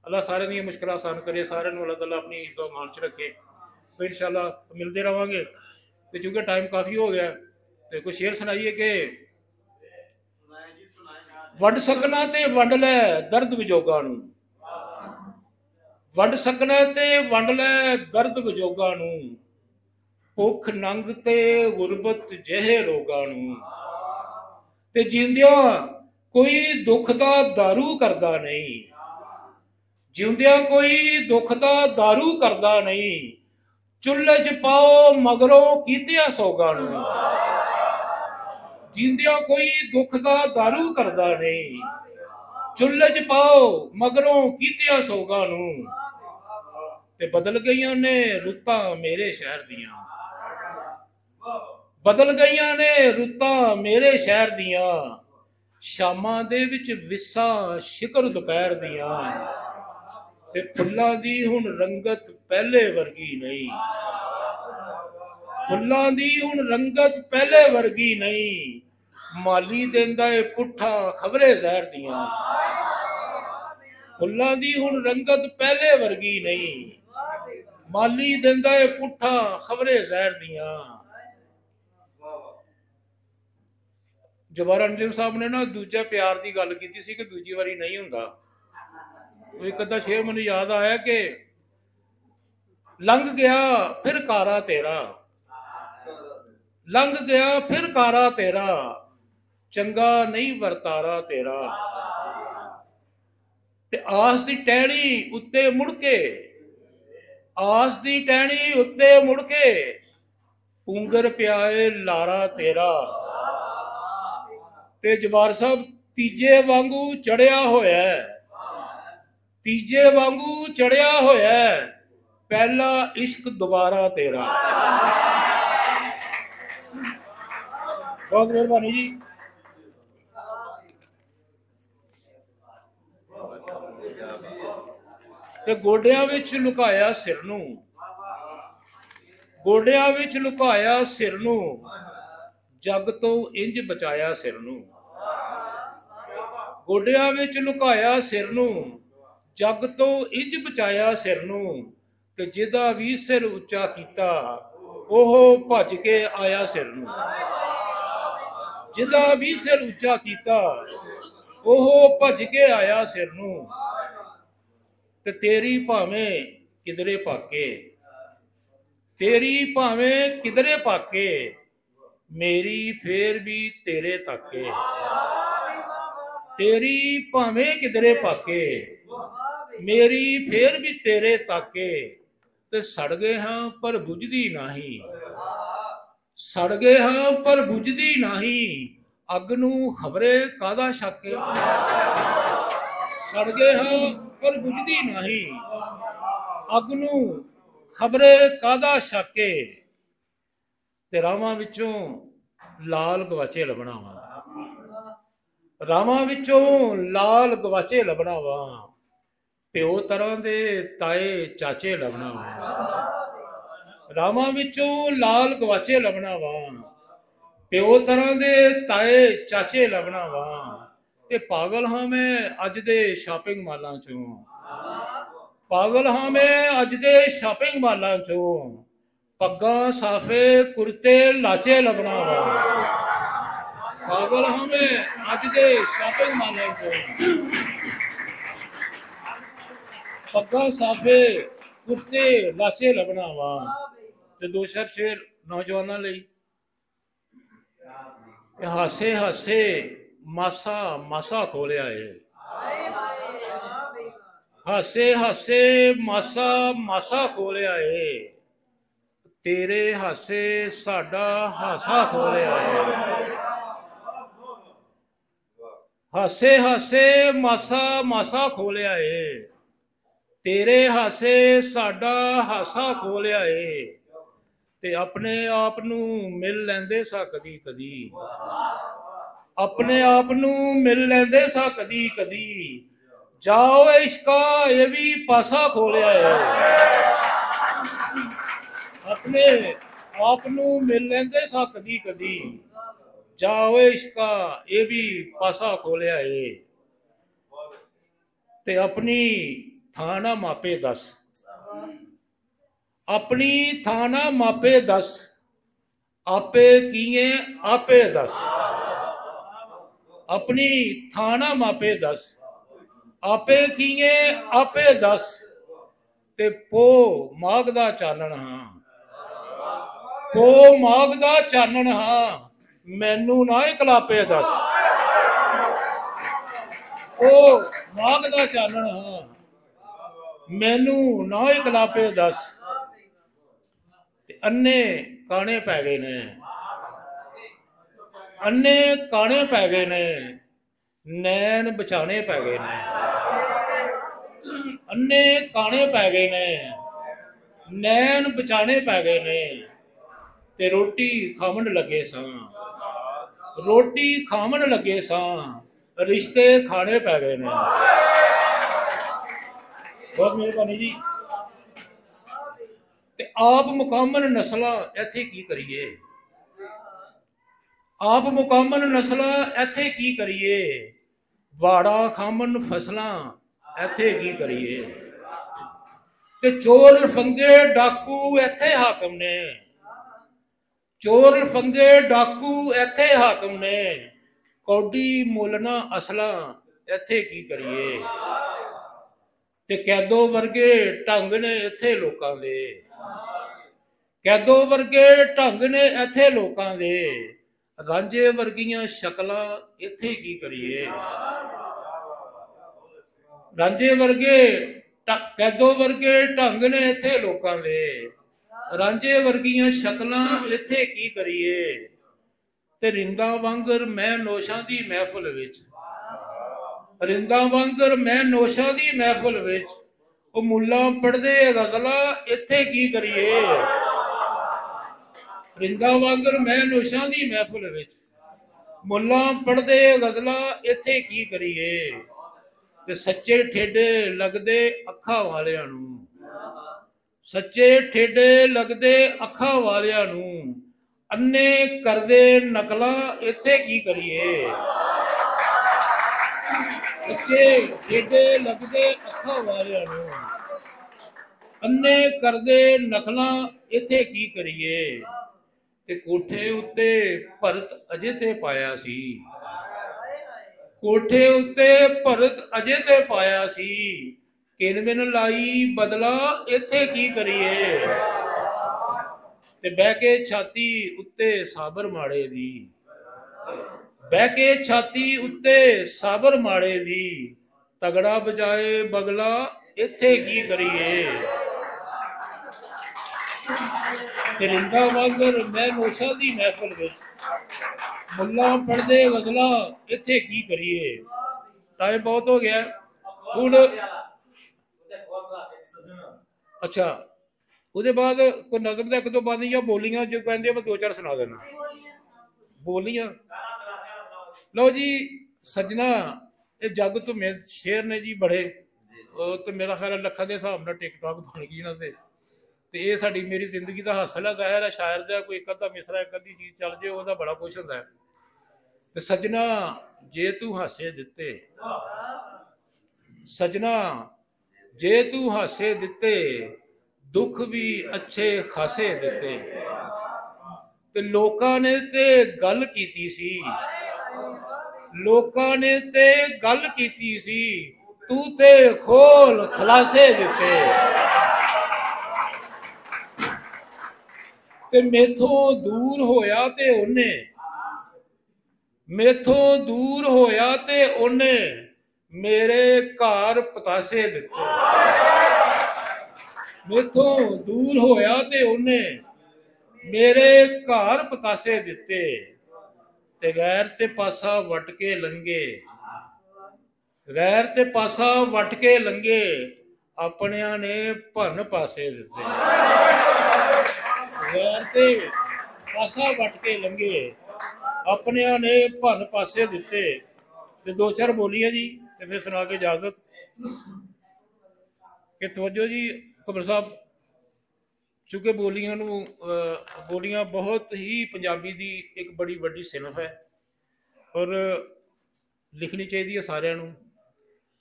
अल्लाह सारे दी मुश्किल आसान करे, सारे अल्लाह ताला अपनी हिफ्ज़ मान च रखे। तो इंशाअल्लाह मिलते रहांगे। तो चूँकि टाइम काफ़ी हो गया तो कोई शेर सुनाइए कि वंड सकना ते वंड लै दर्द विजोगा नूं, वंड सकना ते वंड लै दर्द विजोगा नूं, भुख नंग ते गुरबत जहे रोगा नूं, ते जिंदियां कोई दुख दा दारू करदा नहीं, जिंदियां कोई दुख दा दारू करदा नहीं, चुल्हे च पाओ मगरों कीतिया सोगा नूं, जिंदियां कोई दुख दा दारू करदा नहीं, चुल्हे च पाओ मगरों कीतिया सोगा नूं, ते बदल गईयां ने रुत्तां मेरे शहर दियां, बदल गईयां ने रुत्तां मेरे शहर दियां, शामां दे विच विस्सां शिकर दोपहर दियां, ते फुल्लां दी हुण रंगत पहले वर्गी नहीं, फुल्लां दी हुण रंगत पहले वर्गी नहीं, माली देंदा ए पुट्ठा खबरे जहर दियां, फुल्लां दी हुण रंगत पहले वर्गी नहीं, माली देंदा ए पुट्ठा खबरे जहर दियां। जवाहर रंजन साहब ने ना दूजे प्यार की गल की सी कि दूजी वारी नहीं हुंदा। एक अद्धा शेर मैनूं याद आया कि लंघ गया फिर कारा तेरा, लंघ गया फिर कारा तेरा, चंगा नहीं वरतारा तेरा, ते आस दी टहनी उत्ते मुड़ के, आस दी टहनी उत्ते मुड़ के, पुंगर प्याए लारा तेरा, ते जवाहर साहब तीजे वांगू चढ़िया होया, तीजे वांगू चढ़िया होया, पहला इश्क दोबारा तेरा। बहुत मेहरबानी जी। ते गोडियां विच लुकाया सिर नूं, गोडियां विच लुकाया सिर नूं, जग तो इंज बचाया सिर नूं, गोडियां विच लुकाया सिर नूं, जग तो इंज बचाया सिर नूं, ते जिहदा भी सिर उच्चा कीता ओह भज के आया सिर नूं, जिहदा भी सिर उच्चा कीता ओह भज के आया सिर नूं, ते तेरी भावें किधरे पाके, तेरी भावें किधरे पाके, मेरी फेर भी तेरे ताके, तेरी भावें किधरे पाके, मेरी फेर भी तेरे ताके, ते सड़ गए हाँ पर बुझदी नहीं, सड़ गए हाँ पर बुझदी नहीं, अग नूं खबरे कादा शक, सड़ गए हाँ पर बुझदी नहीं, अग नूं खबरे कादा शक, ते रावां विचों लाल गवाचे लभना वा, रावां विचों लाल गवाचे लभना वा, प्यो तरह दे ताए चाचे लभना वा, रावां विचों लाल गवाचे लभना वा, प्यो तरह दे ताए चाचे लभना वा, ते पागल हाँ मैं अज दे शॉपिंग मालां चों, पागल हाँ मैं अज दे शॉपिंग मालां चों, पग्गा साफे कुर्ते लाचे लभना वा, पागल हाँ मैं अज दे शॉपिंग मालां चों, पग्गा साफे कुर्ते लाचे लभना वा। ते दो शेर नौजवानों लई, हासे हासे मासा मासा खोलिया है, हासे हासे मासा मासा खोलिया है, तेरे हासे साडा हासा खोलिया है, हासे हासे मासा मासा खोलिया है, तेरे हासे साडा हासा खोलिया है, ते अपने आप नूं मिल लैंदे सा कदी कदी, अपने आप नूं मिल लैंदे सा कदी कदी, जाओ इश्का ये भी पासा खोलिया है, अपने आप नूं मिल लैंदे सा कदी कदी, जाओ इश्का ये भी पासा खोलिया है, ते अपनी ਥਾਂ ਨਾ ਮਾਪੇ ਦੱਸ, ਆਪਣੀ ਥਾਂ ਨਾ ਮਾਪੇ ਦੱਸ, ਆਪੇ ਕੀਏ ਆਪੇ ਦੱਸ, ਆਪਣੀ ਥਾਂ ਨਾ ਮਾਪੇ ਦੱਸ, ਆਪੇ ਕੀਏ ਆਪੇ ਦੱਸ, ਤੇ ਪੋ ਮਾਘ ਦਾ ਚਾਨਣ ਹਾਂ, ਪੋ ਮਾਘ ਦਾ ਚਾਨਣ ਹਾਂ, ਮੈਨੂੰ ਨਾ ਇਕਲਾਪੇ ਦੱਸ, ਉਹ ਮਾਘ ਦਾ ਚਾਨਣ ਹਾਂ, ਮੈਨੂੰ ਨਾ ਇਕਲਾਪੇ ਦੱਸ। ਤੇ ਅੰਨੇ ਕਾਣੇ ਪੈ ਗਏ ਨੇ, ਅੰਨੇ ਕਾਣੇ ਪੈ ਗਏ ਨੇ, ਨੈਣ ਬਚਾਣੇ ਪੈ ਗਏ ਨੇ, ਅੰਨੇ ਕਾਣੇ ਪੈ ਗਏ ਨੇ, ਨੈਣ ਬਚਾਣੇ ਪੈ ਗਏ ਨੇ, ਤੇ ਰੋਟੀ ਖਾਵਣ ਲੱਗੇ ਸਾਂ, ਰੋਟੀ ਖਾਵਣ ਲੱਗੇ ਸਾਂ, ਰਿਸ਼ਤੇ ਖਾਣੇ ਪੈ ਗਏ ਨੇ। ਬਹੁਤ ਮਿਹਰਬਾਨੀ ਜੀ। ਤੇ ਆਪ ਮੁਕਾਮਲ ਨਸਲਾਂ ਇੱਥੇ ਕੀ ਕਰੀਏ, ਆਪ ਮੁਕਾਮਲ ਨਸਲਾਂ ਇੱਥੇ ਕੀ ਕਰੀਏ, ਵਾੜਾ ਖਾਮਨ ਫਸਲਾਂ ਇੱਥੇ ਕੀ ਕਰੀਏ, ਤੇ ਚੋਰ ਫੰਗੇ ਡਾਕੂ ਇੱਥੇ ਹਾਕਮ ਨੇ, ਚੋਰ ਫੰਗੇ ਡਾਕੂ ਇੱਥੇ ਹਾਕਮ ਨੇ, ਕੌਡੀ ਮੁੱਲਣਾ ਅਸਲਾਂ ਇੱਥੇ ਕੀ ਕਰੀਏ, ਤੇ ਕੈਦੋ ਵਰਗੇ ਢੰਗ ਨੇ ਇੱਥੇ ਲੋਕਾਂ ਦੇ, ਕੈਦੋ ਵਰਗੇ ਢੰਗ ਨੇ ਇੱਥੇ ਲੋਕਾਂ ਦੇ, ਰਾਂਝੇ ਵਰਗੀਆਂ ਸ਼ਕਲਾਂ ਇੱਥੇ ਕੀ ਕਰੀਏ, ਰਾਂਝੇ ਵਰਗੇ ਕੈਦੋ ਵਰਗੇ ਢੰਗ ਨੇ ਇੱਥੇ ਲੋਕਾਂ ਦੇ, ਰਾਂਝੇ ਵਰਗੀਆਂ ਸ਼ਕਲਾਂ ਇੱਥੇ ਕੀ ਕਰੀਏ, ਤੇ ਰਿੰਦਾਂ ਵਾਂਗਰ ਮੈਂ ਨੋਸ਼ਾਂ ਦੀ ਮਹਿਫਲ ਵਿੱਚ, ਰਿੰਦਾਂ ਵਾਂਗਰ ਮੈਂ ਨੋਸ਼ਾਂ ਦੀ ਮਹਿਫਲ ਵਿੱਚ, ਉਹ ਮੁੱਲਾਂ ਪੜ੍ਹਦੇ ਗਜ਼ਲਾਂ ਇੱਥੇ ਕੀ ਕਰੀਏ, ਰਿੰਦਾਂ ਵਾਂਗਰ ਮੈਂ ਨੋਸ਼ਾਂ ਦੀ ਮਹਿਫਲ ਵਿੱਚ, ਮੁੱਲਾਂ ਪੜ੍ਹਦੇ ਗਜ਼ਲਾਂ ਇੱਥੇ ਕੀ ਕਰੀਏ, ਤੇ ਸੱਚੇ ਠੇਡੇ ਲੱਗਦੇ ਅੱਖਾਂ ਵਾਲਿਆਂ ਨੂੰ, ਸੱਚੇ ਠੇਡੇ ਲੱਗਦੇ ਅੱਖਾਂ ਵਾਲਿਆਂ ਨੂੰ, ਅੰਨੇ ਕਰਦੇ ਨਕਲਾਂ ਇੱਥੇ ਕੀ ਕਰੀਏ, ਸੱਚੇ ਠੇਡੇ ਲੱਗਦੇ ਅੱਖਾਂ ਵਾਲਿਆਂ ਨੂੰ, ਅੰਨੇ ਕਰਦੇ ਨਕਲਾਂ ਇੱਥੇ ਕੀ ਕਰੀਏ, ਤੇ ਕੋਠੇ ਉੱਤੇ ਭਰਤ ਅਜੇ ਤੇ ਪਾਇਆ ਸੀ, ਕੋਠੇ ਉੱਤੇ ਭਰਤ ਅਜੇ ਤੇ ਪਾਇਆ ਸੀ, ਕਿਨ ਲਾਈ ਬਦਲਾ ਇੱਥੇ ਕੀ ਕਰੀਏ, ਤੇ ਬਹਿ ਕੇ ਛਾਤੀ ਉੱਤੇ ਸਾਬਰ ਮਾੜੇ ਦੀ, ਬਹਿ ਕੇ ਛਾਤੀ ਉੱਤੇ ਸਾਬਰ ਮਾੜੇ ਦੀ, ਤਗੜਾ ਬਜਾਏ ਬਗਲਾ ਇੱਥੇ ਕੀ ਕਰੀਏ, ਤੇ ਰਿੰਦਾਂ ਵਾਂਗਰ ਮੈਂ ਨੋਸ਼ਾਂ ਦੀ ਮਹਿਫਲ ਵਿੱਚ, ਮੁੱਲਾਂ ਪੜ੍ਹਦੇ ਗਜ਼ਲਾਂ ਇੱਥੇ ਕੀ ਕਰੀਏ। ਟਾਈਮ ਬਹੁਤ ਹੋ ਗਿਆ ਹੁਣ। ਅੱਛਾ, ਉਹਦੇ ਬਾਅਦ ਕੋਈ ਨਜ਼ਮ ਦਾ ਇੱਕ ਦੋ ਬੰਦ ਜਾਂ ਬੋਲੀਆਂ ਜੋ ਕਹਿੰਦੇ ਮੈਂ ਦੋ ਚਾਰ ਸੁਣਾ ਦੇਣਾ। ਬੋਲੀਆਂ ਲਓ ਜੀ ਸੱਜਣਾ, ਇਹ ਜੱਗ ਤੋਂ ਮੇ ਸ਼ੇਰ ਨੇ ਜੀ ਬੜੇ, ਤੇ ਮੇਰਾ ਖਿਆਲ ਲੱਖਾਂ ਦੇ ਹਿਸਾਬ ਨਾਲ ਟਿਕਟੌਕ ਬਣ ਗਈ ਇਹਨਾਂ ਤੇ ਇਹ ਸਾਡੀ ਮੇਰੀ ਜ਼ਿੰਦਗੀ ਦਾ ਹਾਸਲ ਹੈ। ਜ਼ਾਹਿਰ ਹੈ ਸ਼ਾਇਰ ਦਾ ਕੋਈ ਇੱਕ ਅੱਧਾ ਮਿਸਰਾ ਇੱਕ ਅੱਧੀ ਚੀਜ਼ ਚੱਲ ਜੇ ਉਹਦਾ ਬੜਾ ਕੁਛ ਹੁੰਦਾ ਹੈ। ਤੇ ਸੱਜਣਾ ਜੇ ਤੂੰ ਹਾਸੇ ਦਿੱਤੇ, ਸੱਜਣਾ ਜੇ ਤੂੰ ਹਾਸੇ ਦਿੱਤੇ, ਦੁੱਖ ਵੀ ਅੱਛੇ ਖਾਸੇ ਦਿੱਤੇ, ਤੇ ਲੋਕਾਂ ਨੇ ਤੇ ਗੱਲ ਕੀਤੀ ਸੀ, ਲੋਕਾਂ ਨੇ ਤੇ ਗੱਲ ਕੀਤੀ ਸੀ, ਤੂੰ ਤੇ ਖੋਲ ਖਲਾਸੇ ਦਿੱਤੇ, ਤੇ ਮੇਥੋਂ ਦੂਰ ਹੋਇਆ ਤੇ ਉਹਨੇ, ਮੇਥੋਂ ਦੂਰ ਹੋਇਆ ਤੇ ਉਹਨੇ ਮੇਰੇ ਘਰ ਪਤਾਸੇ ਦਿੱਤੇ, ਮੇਥੋਂ ਦੂਰ ਹੋਇਆ ਤੇ ਉਹਨੇ ਮੇਰੇ ਘਰ ਪਤਾਸੇ ਦਿੱਤੇ, ਤੇ ਗੈਰ ਤੇ ਪਾਸਾ ਵੱਟ ਕੇ ਲੰਘੇ, ਗੈਰ ਤੇ ਪਾਸਾ ਵੱਟ ਕੇ ਲੰਘੇ, ਆਪਣਿਆਂ ਨੇ ਭੰਨ ਪਾਸੇ ਦਿੱਤੇ, ਗੈਰ ਤੇ ਪਾਸਾ ਵੱਟ ਕੇ ਲੰਘੇ, ਆਪਣਿਆਂ ਨੇ ਭੰਨ ਪਾਸੇ ਦਿੱਤੇ। ਤੇ ਦੋ ਚਾਰ ਬੋਲੀਆਂ ਜੀ ਤੇ ਫਿਰ ਸੁਣਾ ਕੇ ਇਜਾਜ਼ਤ। ਕਿ ਤਵੱਜੋ ਜੀ ਖਬਰ ਸਾਹਿਬ, ਚੂੰਕਿ ਬੋਲੀਆਂ ਨੂੰ ਬੋਲੀਆਂ ਬਹੁਤ ਹੀ ਪੰਜਾਬੀ ਦੀ ਇੱਕ ਬੜੀ ਵੱਡੀ ਸਿਨਫ ਹੈ ਔਰ ਲਿਖਣੀ ਚਾਹੀਦੀ ਹੈ ਸਾਰਿਆਂ ਨੂੰ।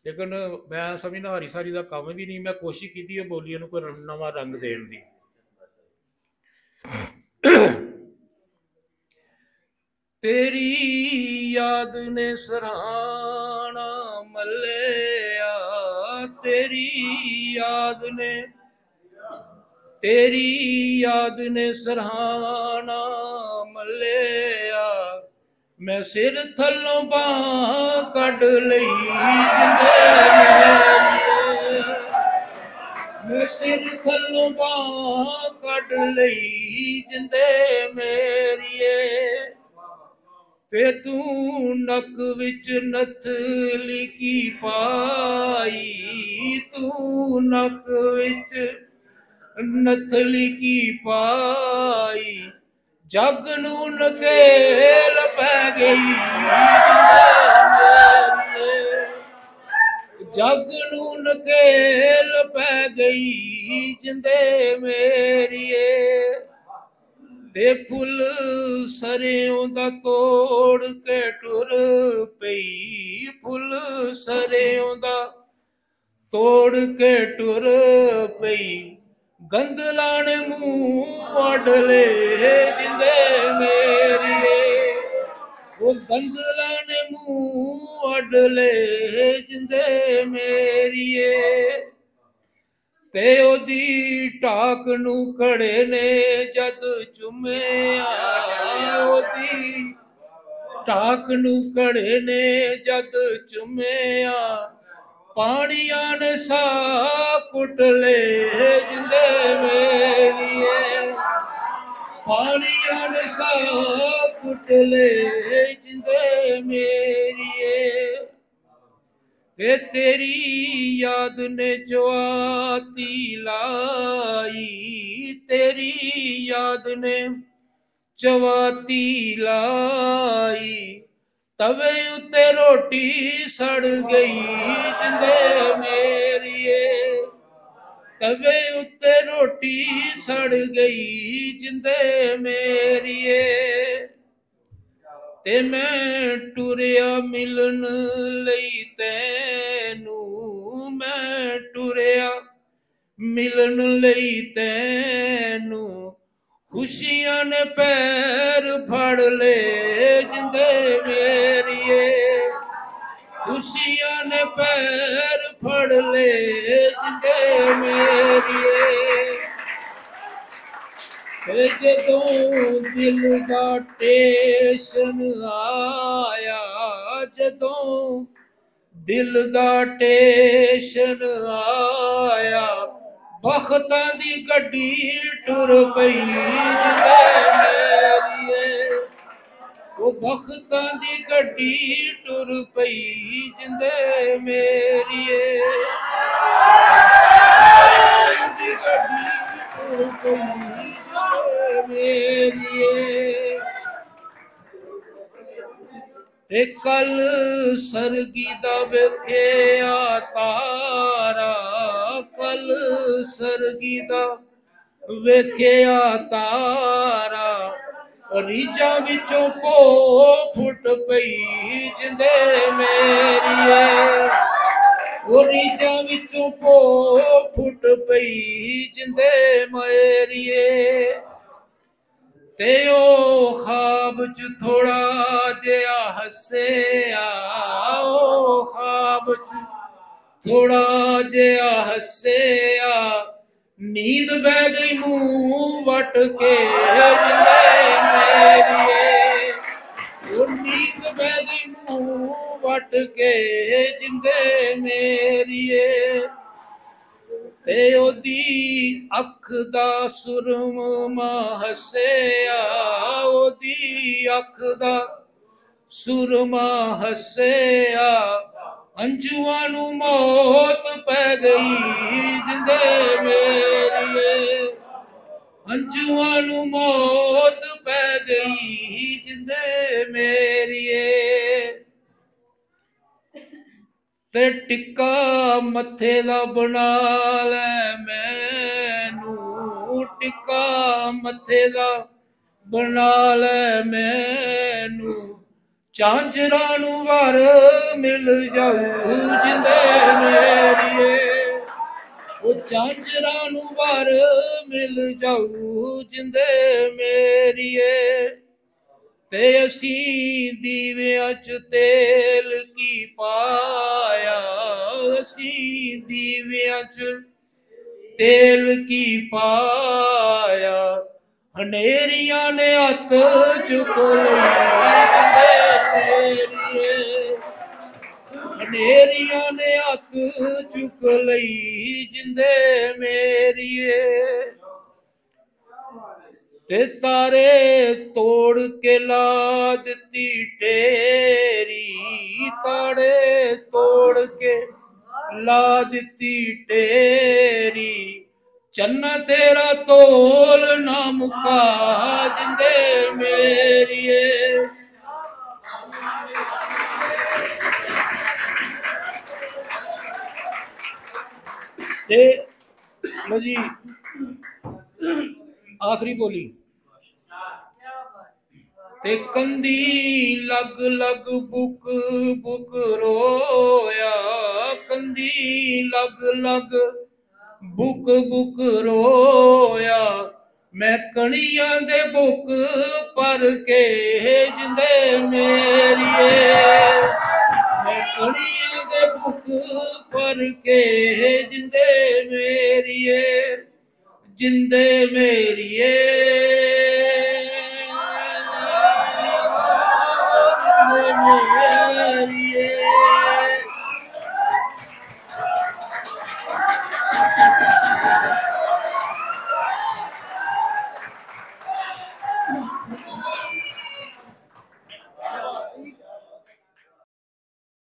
लेकिन मैं समझना हरी सारी का काम भी नहीं, मैं कोशिश की है बोलिए कोई नवा रंग देने की। तेरी याद ने सराहना मल्लिया, तेरी याद ने सराहना मल्लिया, मैं सिर थलों बांह कढ लई जिंदे मेरिए, मैं सिर थलों बांह कढ लई जिंदे मेरिए, ते तू नक विच नथली की पाई, तू नक विच नथली की पाई, जग नू नकेल पै गई जग नू नकेल पै गई जिंदे मेरिए, ते फुल सरेओं दा तोड़ के टुर पई, फुल सरेओं दा तोड़ के टुर पई, गंदला ने मुंह अडले जिंदे मेरिए, वो गंदला ने मुंह अडले जिंदे मेरिए, ते ओदी ढाक नू घड़े ने जद चुम्या, ओदी ढाक नू घड़े ने जद चुम्या, पानिया ने सा कुट ले जिंदे मेरिए, पानिया ने सा कुट ले जिंदे मेरिए, तेरी याद ने चवाती लाई, तेरी याद ने चवाती लाई, तवे उत्ते रोटी सड़ गई जिंदे मेरिए, तवे उत्ते रोटी सड़ गई जिंदे मेरिए, ते मैं टुरिया मिलन लई तैनू, मैं टुरिया मिलन लई तैनू, खुशियां ने पैर फड़ ले जिंदे मेरिए, खुशियां ने पैर फड़ ले जिंदे मेरिए, जदों दिल दा टेशन आया, जदों दिल दा टेशन आया, बख्तां दी गड्डी टुर पई जिंदे मेरिए, वो बख्तां दी गड्डी टुर पई जिंदे मेरिए, दी गड्डी टुर पई मेरिए, ते कल सरगी दा वेखिया तारा, कल सरगी दा वेखिया तारा, रीझां विचों पो फुट पई जिंदे मेरिए, वो रीझां विचों पो फुट पई जिंदे मेरिए, ते ओ ख्वाब च थोड़ा जिहा हस्सिया, ओ ख्वाब च थोड़ा जिहा हस्सिया, नींद बह गई मुंह वट के जिंदे मेरिए, वो नींद बह गई मुंह वट के जिंदे मेरिए, ते ओदी अख दा सुरमा हस्सिया, ओदी अख दा सुरमा हस्सिया, अंजुआं नू मौत पै गई जिंदे मेरिए, अंजुआं नू मौत पै गई जिंदे मेरिए, ते टिक्का मत्थे दा बना लै मैनू, टिक्का मत्थे दा बना लै मैनू, ਝਾਂਜਰਾਂ ਨੂੰ ਵਰ ਮਿਲ ਜਾਊ ਜਿੰਦੇ ਮੇਰੀਏ, ਉਹ ਝਾਂਜਰਾਂ ਨੂੰ ਵਰ ਮਿਲ ਜਾਊ ਜਿੰਦੇ ਮੇਰੀਏ। ਤੇ ਅਸੀਂ ਦੀਵਿਆਂ ਚ ਤੇਲ ਕੀ ਪਾਇਆ, ਅਸੀਂ ਦੀਵਿਆਂ ਚ ਤੇਲ ਕੀ ਪਾਇਆ, ਹਨੇਰੀਆਂ ਨੇ ਹੱਥ ਚੁੱਕ ਲਈ ਮੇਰੀਏ, ਹਨੇਰੀਆਂ ਨੇ ਹੱਥ ਚੁੱਕ ਲਈ ਜਿੰਦੇ ਮੇਰੀਏ। ਤੇ ਤਾਰੇ ਤੋੜ ਕੇ ਲਾ ਦਿੱਤੀ ਢੇਰੀ, ਤਾਰੇ ਤੋੜ ਕੇ ਲਾ ਦਿੱਤੀ ਢੇਰੀ, ਚੰਨਾ ਤੇਰਾ ਤੋਲ ਨਾ ਮੁਕਾ ਜਿੰਦੇ ਮੇਰੀਏ। ਤੇ ਲੋ ਜੀ ਆਖਰੀ ਬੋਲੀ। ਤੇ ਕੰਦੀ ਲੱਗ ਲੱਗ ਬੁਕ ਬੁਕ ਰੋਇਆ, ਕੰਦੀ ਲੱਗ ਲੱਗ ਬੁਕ ਬੁਕ ਰੋਇਆ, ਮੈਂ ਕਣੀਆਂ ਦੇ ਬੁੱਕ ਪਰ ਕੇ ਜਿੰਦੇ ਮੇਰੀਏ, ਮੈਂ ਕਣੀਆਂ ਦੇ ਬੁੱਕ ਪਰ ਕੇ ਜਿੰਦੇ ਮੇਰੀਏ, ਜਿੰਦੇ ਮੇਰੀਏ।